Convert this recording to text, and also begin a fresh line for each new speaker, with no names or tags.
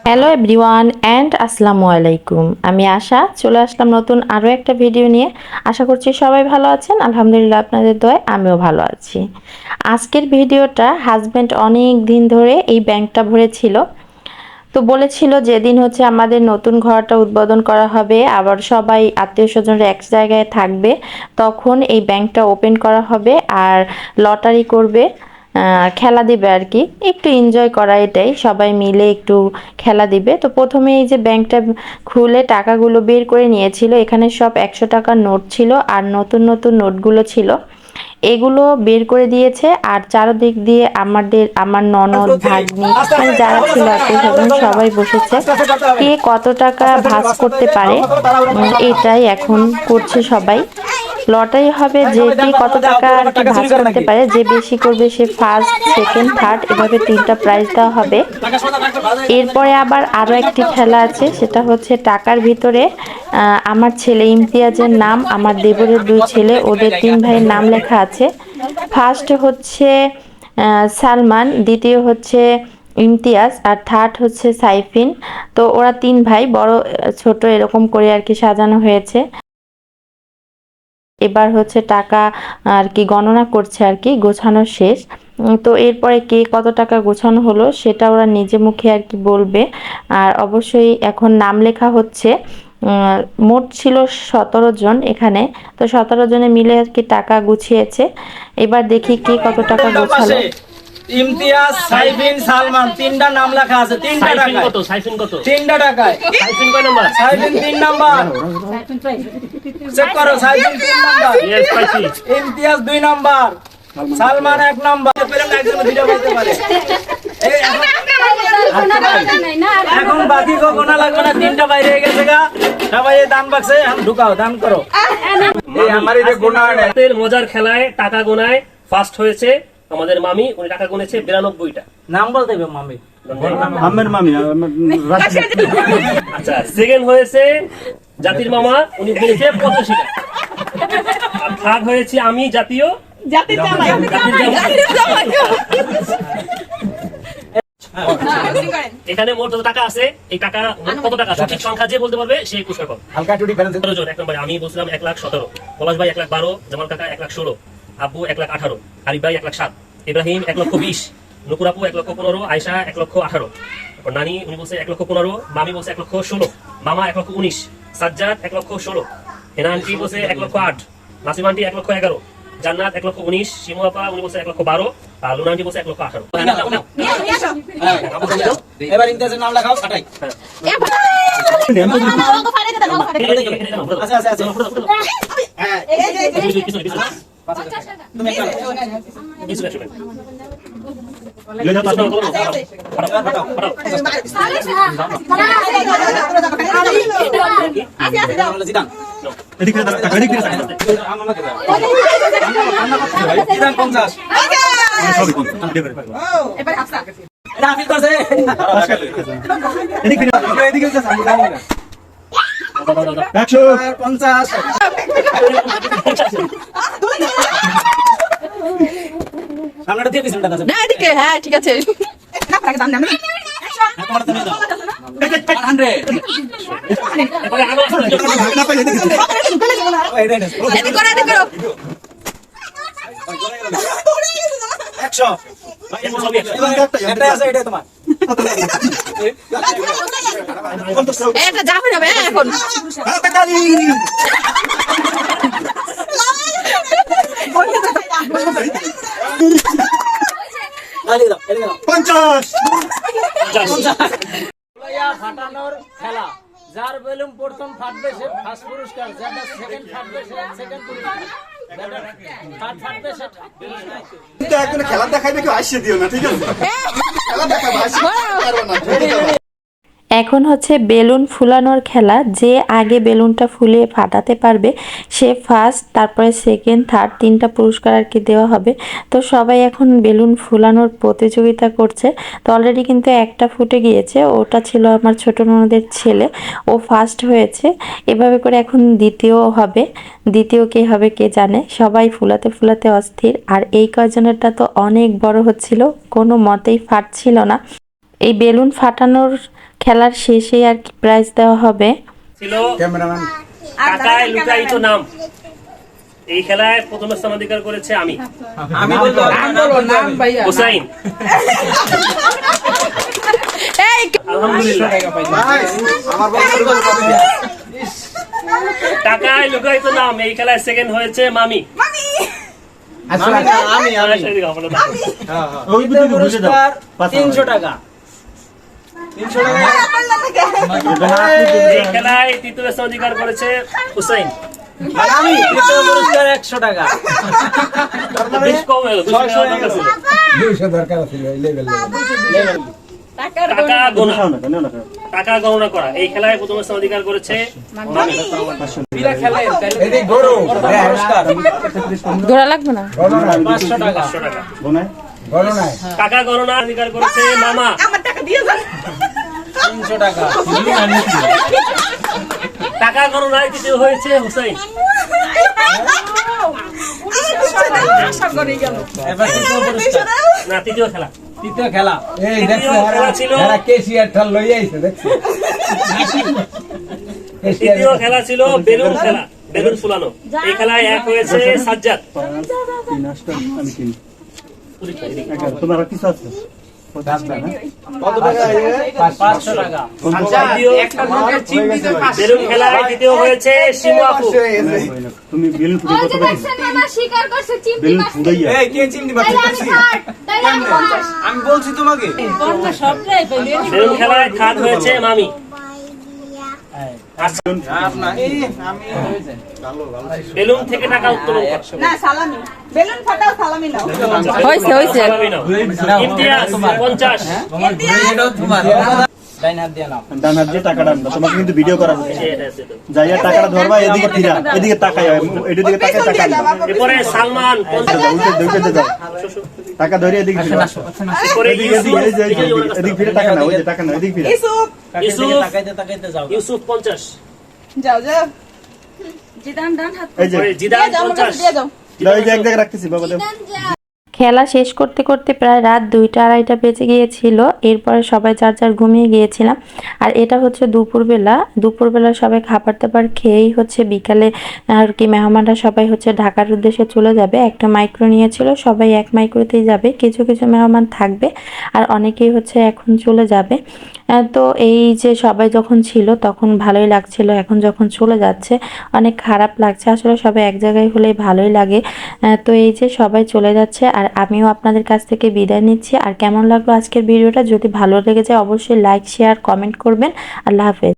Hello everyone and আসসালামু আলাইকুম। আমি আশা চলে আসলাম নতুন আরও একটা ভিডিও নিয়ে। আশা করছি সবাই ভালো আছেন। আলহামদুলিল্লাহ আপনাদের দোয়ায় আমিও ভালো আছি। আজকের ভিডিওটা হাজব্যান্ড অনেক দিন ধরে এই ব্যাংকটা ভরেছিল, তো বলেছিল যেদিন হচ্ছে আমাদের নতুন ঘরটা উদ্বোধন করা হবে, আবার সবাই আত্মীয় স্বজনরা এক জায়গায় থাকবে, তখন এই ব্যাংকটা ওপেন করা হবে আর লটারি করবে, খেলা দিবে আর কি, একটু এনজয় করা, এটাই সবাই মিলে একটু খেলা দিবে। তো প্রথমে এই যে ব্যাংকটা খুলে টাকাগুলো বের করে নিয়েছিল, এখানে সব 100 টাকার নোট ছিল আর নতুন নতুন নোটগুলো ছিল, এগুলো বের করে দিয়েছে। আর চারদিক দিয়ে আমার ননদ ভাগ্নি মানে যারা ছিল আত্মীয় স্বজন সবাই বসেছে, কে কত টাকা ভাগ করতে পারে এটাই এখন করছে সবাই। লটারি হবে যে কে কত টাকা আর কি ভাগ করতে পারে, যে বেশি করবে সে ফার্স্ট সেকেন্ড থার্ড এভাবে 3টা প্রাইজ দেওয়া হবে। এরপরে আবার আরো একটি খেলা আছে, সেটা হচ্ছে টাকার ভিতরে আমার ছেলে ইমতিয়াজের নাম, আমার দেবরের 2 ছেলে, ওদের 3 ভাইয়ের নাম লেখা আছে। ফার্স্ট হচ্ছে সালমান, দ্বিতীয় হচ্ছে ইমতিয়াজ আর থার্ড হচ্ছে সাইফিন। তো ওরা 3 ভাই, বড় ছোট এরকম করে আর কি সাজানো হয়েছে। এবার হচ্ছে টাকা আর কি গণনা করছে আর কি, গোছানো শেষ। তো এরপরে কে কত টাকা গোছানো হলো সেটা ওরা নিজে মুখে আর কি বলবে। আর অবশ্যই এখন নাম লেখা হচ্ছে। মোট ছিল 17 জন এখানে, তো 17 জনে মিলে আর কি টাকা গুছিয়েছে। এবার দেখি কে কত টাকা গোছালো।
ইমতিয়াজ, সাইফিন, সালমান, 3টা নাম লেখা আছে। 3টা টাকা কত? সাইফিন কত? 3টা টাকায়। সাইফিন কয় নাম্বার? সাইফিন 3 নাম্বার। চেক করো, সাইফিন 3 নাম্বার। ইয়েস পাইছি। Imtiaz 2 number, Salman 1 number. পেলাম না, একজন ভিডিও করতে পারে। এই এখন বাকি গোনা লাগবে না, 3টা বাইরে হয়ে গেছে গা। সবাই এই দান বাক্সে ঢুকাও, দান করো। এই আমার এই যে গোনার মজার খেলায় টাকা গোনায় ফার্স্ট হয়েছে আমাদের মামি, উনি টাকা গুনেছে 92টা। নাম বলতে হবে মামি,
আমের মামি।
আচ্ছা, সেকেন্ড হয়েছে জাতির মামা, উনি গুনেছে 85টা। আর থার্ড হয়েছে আমি জাতীয় জাতির জামাই। এখানে মোট যত টাকা আছে, এই টাকা কত টাকা সঠিক সংখ্যা যে বলতে পারবে সেই পুরস্কার পাবে। হালকা একটু ডিফারেন্স। 17 জন। এক নম্বরে আমি বলছিলাম 1,17,, পলাশ ভাই 1,12,, জামাল কাকা 1,16,, আব্বু 1,18,, আরিফ ভাই 1,07,, ইব্রাহিম 1,20,, নুপুর আপু 1,15,, আয়সা 1,18,, নানি উনি বলছে 1,15,, মামি বলছে 1,16,, মামা 1,19,, সাজ্জাদ 1,16,, হেনা আন্টি বলছে 1,08,, নাসিম আন্টি 1,11,, জান্নাত 1,19,, শিমু আপা উনি বলছে 1,12,, আর লুনা আন্টি বলছে 1,18,।
এবার ইমতিয়াজের নাম লেখাও, কাটাই। আচ্ছা আচ্ছা আচ্ছা। হ্যাঁ তুমি একটা
কিছু কিছু
হ্যাঁ ঠিক আছে। এটা যাবে না এখন।
ফাটানোর খেলা, যার বেলুন প্রথম ফাটবে সে ফার্স্ট পুরস্কার, যারা সেকেন্ড ফাটবে সে সেকেন্ড পুরস্কার, থার্ড ফাটবে সে
কিন্তু একজন খেলা দেখাইবে, কেউ আসছে দিও না, ঠিক আছে? খেলা দেখাবো, আসছে পারবে না।
এখন হচ্ছে বেলুন ফুলানোর খেলা। যে আগে বেলুনটা ফুলিয়ে ফাটাতে পারবে সে ফার্স্ট, তারপরে সেকেন্ড, থার্ড, 3টা পুরস্কার আর কি দেওয়া হবে। তো সবাই এখন বেলুন ফুলানোর প্রতিযোগিতা করছে। তো অলরেডি কিন্তু একটা ফুটে গিয়েছে, ওটা ছিল আমার ছোট ননদের ছেলে, ও ফার্স্ট হয়েছে। এভাবে করে এখন দ্বিতীয় হবে, দ্বিতীয় কে হবে কে জানে। সবাই ফুলাতে ফুলাতে অস্থির। আর এই কয়জনেরটা তো অনেক বড় হচ্ছিল, কোনো মতেই ফাটছিল না। এই বেলুন ফাটানোর খেলার শেষে আর কি প্রাইজ দেওয়া হবে।
ছিল টাকায় লুকায়িত নাম। এই খেলায় প্রথম স্থান অধিকার করেছে আমি, হুসাইন।
এই
আলহামদুলিল্লাহ। টাকায় লুকায়িত নাম এই খেলায় সেকেন্ড হয়েছে মামি। এই খেলায় তৃতীয় স্থান অধিকার করেছে হুসাইন। বেশ কম হলো, 200 টাকা ছিল। টাকা গণনা করা এই খেলায় প্রথম স্থান অধিকার করেছে মামি।
ঘোরা লাগবে না।
500 টাকা। টাকা গণনা অধিকার করেছে মামা। টাকা গণনায় তৃতীয় হয়েছে হুসাইন। না, তৃতীয় খেলা তৃতীয় খেলা ছিল তৃতীয় খেলা ছিল বেলুন খেলা, বেলুন ফুলানো। এই খেলায় এক হয়েছে সাজ্জাদ।
তোমার কিছু আছে?
বেলুন খেলায় দ্বিতীয় হয়েছে শিমু আপু।
তুমি বেলুন ফুটে কত পাইছো? বেলুন ফুটাইয়া আমি বলছি তোমাকে।
বেলুন খেলায় থার্ড হয়েছে মামি। বেলুন থেকে টাকা উত্তোলন করা।
হয়েছে হয়েছে।
ইমতিয়াজ 50।
ডান হাত দিয়ে টাকাটা আনবা, তোমাকে কিন্তু ভিডিও করা হচ্ছে। যাইয়া টাকাটা ধরবা, এদিকে ফিরা, এদিকে তাকাই, এদিকে তাকাই টাকা আনবা।
এরপরে সালমান 50।
টাকা ধরে এদিকে ফিরা,
এরপরে
এদিকে ফিরে টাকা না, ওই যে টাকা না, এদিকে ফিরা।
ইউসুফ 50।
এই যে
জিদান 50।
এই যে এক জায়গায় রাখতেছি বাবা, দাও।
খেলা শেষ করতে করতে প্রায় রাত 2টা 2:30 বেজে গিয়েছিল। এরপরে সবাই যার যার ঘুমিয়ে গিয়েছিলাম। আর এটা হচ্ছে দুপুরবেলা সবাই খাবার দাবার খেয়েই হচ্ছে বিকালে আর কি মেহমানরা সবাই হচ্ছে ঢাকার উদ্দেশ্যে চলে যাবে। একটা মাইক্রো নিয়েছিল, সবাই এক মাইক্রোতেই যাবে। কিছু কিছু মেহমান থাকবে আর অনেকেই হচ্ছে এখন চলে যাবে। তো এই যে সবাই যখন ছিল তখন ভালোই লাগছিল, এখন যখন চলে যাচ্ছে অনেক খারাপ লাগছে। আসলে সবাই এক জায়গায় হলে ভালোই লাগে। তো এই যে সবাই চলে যাচ্ছে আর আমিও আপনাদের কাছ থেকে বিদায় নিচ্ছি। আর কেমন লাগলো আজকের ভিডিওটা? যদি ভালো লেগে যায় অবশ্যই লাইক, শেয়ার, কমেন্ট করবেন। আল্লাহ হাফেজ।